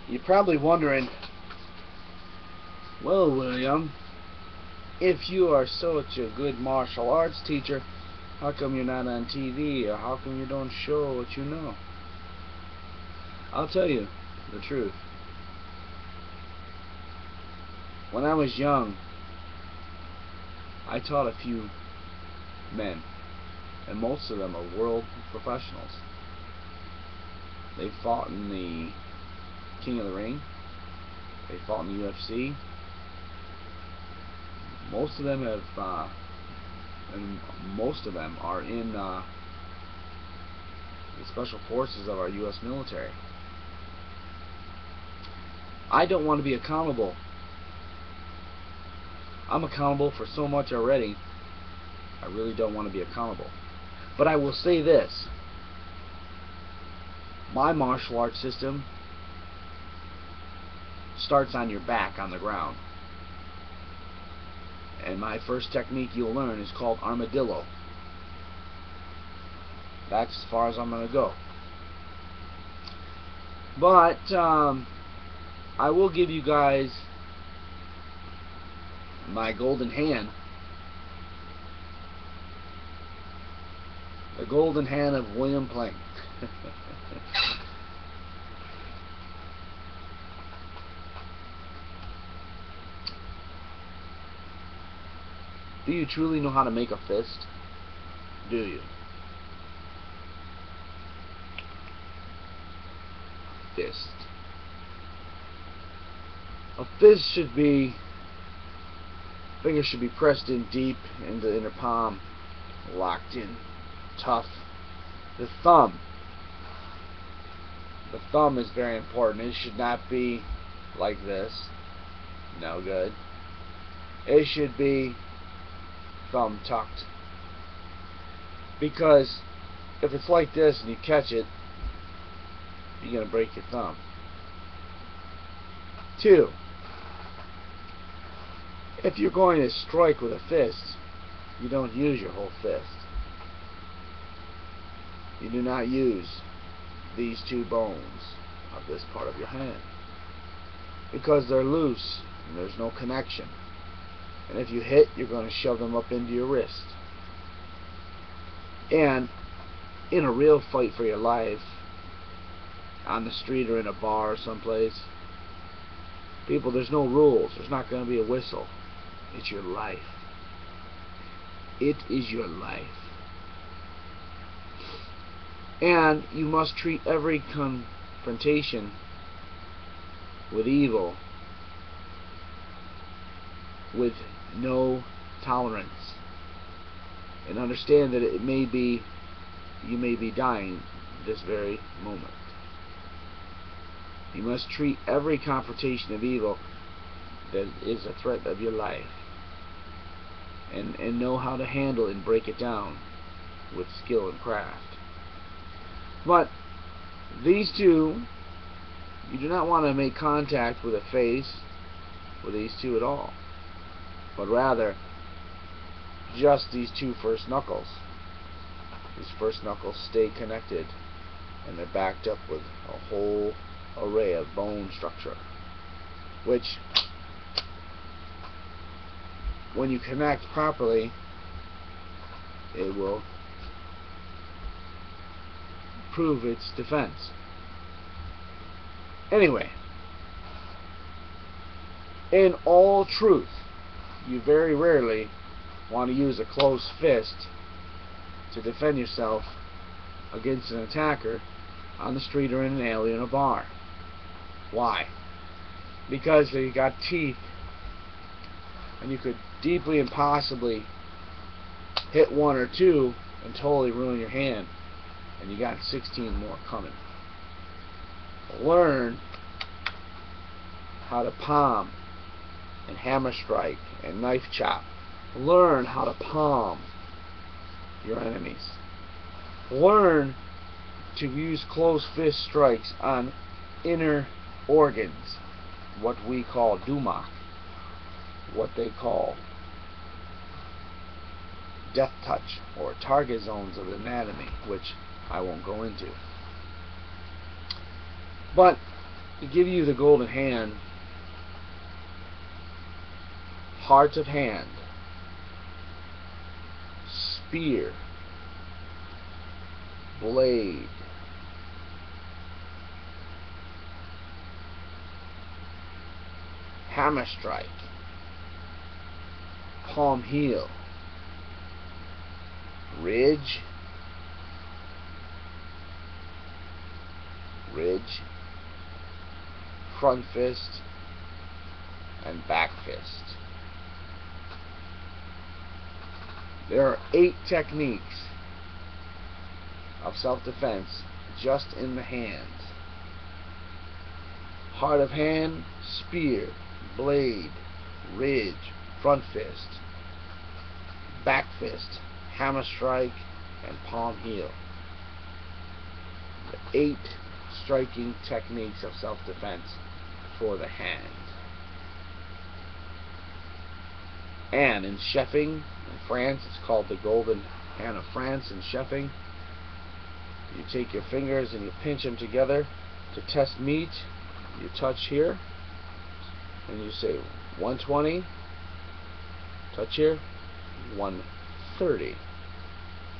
You're probably wondering, well, William, if you are such a good martial arts teacher, how come you're not on TV, or how come you don't show what you know? I'll tell you the truth. When I was young, I taught a few men, and most of them are world professionals. They fought in the King of the Ring. They fought in the UFC. Most of them have, and most of them are in the special forces of our U.S. military. I don't want to be accountable. I'm accountable for so much already. I really don't want to be accountable. But I will say this. My martial arts system starts on your back on the ground. And my first technique you'll learn is called armadillo. That's as far as I'm going to go. But I will give you guys my golden hand. The golden hand of William Plank. Do you truly know how to make a fist? Do you? A fist. A fist should be, fingers should be pressed in deep into the inner palm, locked in, tough. The thumb is very important. It should not be like this. No good. It should be thumb tucked, because if it's like this and you catch it, you're going to break your thumb. 2, if you're going to strike with a fist, you don't use your whole fist. You do not use these 2 bones of this part of your hand, because they're loose and there's no connection. And if you hit, you're going to shove them up into your wrist. And in a real fight for your life, on the street or in a bar or someplace, people, there's no rules. There's not going to be a whistle. It's your life. It is your life. And you must treat every confrontation with evil with no tolerance, and understand that it may be, you may be dying this very moment. You must treat every confrontation of evil that is a threat of your life, and know how to handle and break it down with skill and craft. But these 2, you do not want to make contact with a face with these 2 at all, but rather just these 2 first knuckles. These first knuckles stay connected, and they're backed up with a whole array of bone structure, which, when you connect properly, it will prove its defense. Anyway, in all truth, you very rarely want to use a closed fist to defend yourself against an attacker on the street or in an alley or in a bar. Why? Because you got teeth, and you could deeply and possibly hit 1 or 2 and totally ruin your hand, and you got 16 more coming. Learn how to palm and hammer strike and knife chop. Learn how to palm your enemies. Learn to use closed fist strikes on inner organs, what we call dumak, what they call death touch, or target zones of the anatomy, which I won't go into. But to give you the golden hand, heart of hand, spear, blade, hammer strike, palm heel, ridge, front fist, and back fist. There are 8 techniques of self-defense just in the hands. Heart of hand, spear, blade, ridge, front fist, back fist, hammer strike, and palm heel. The 8 striking techniques of self-defense for the hand. And in chefing, in France, it's called the golden hand of France. In chefing, you take your fingers and you pinch them together to test meat. You touch here and you say 120, touch here, 130,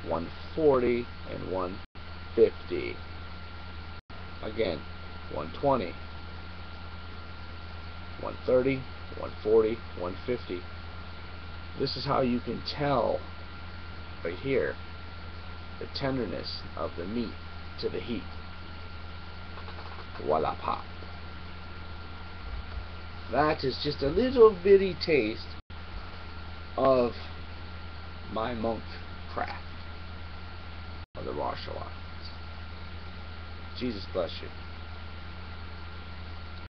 140, and 150. Again, 120, 130, 140, 150. This is how you can tell right here the tenderness of the meat to the heat. Voila, pop. That is just a little bitty taste of my monk craft of the martial arts. Jesus bless you.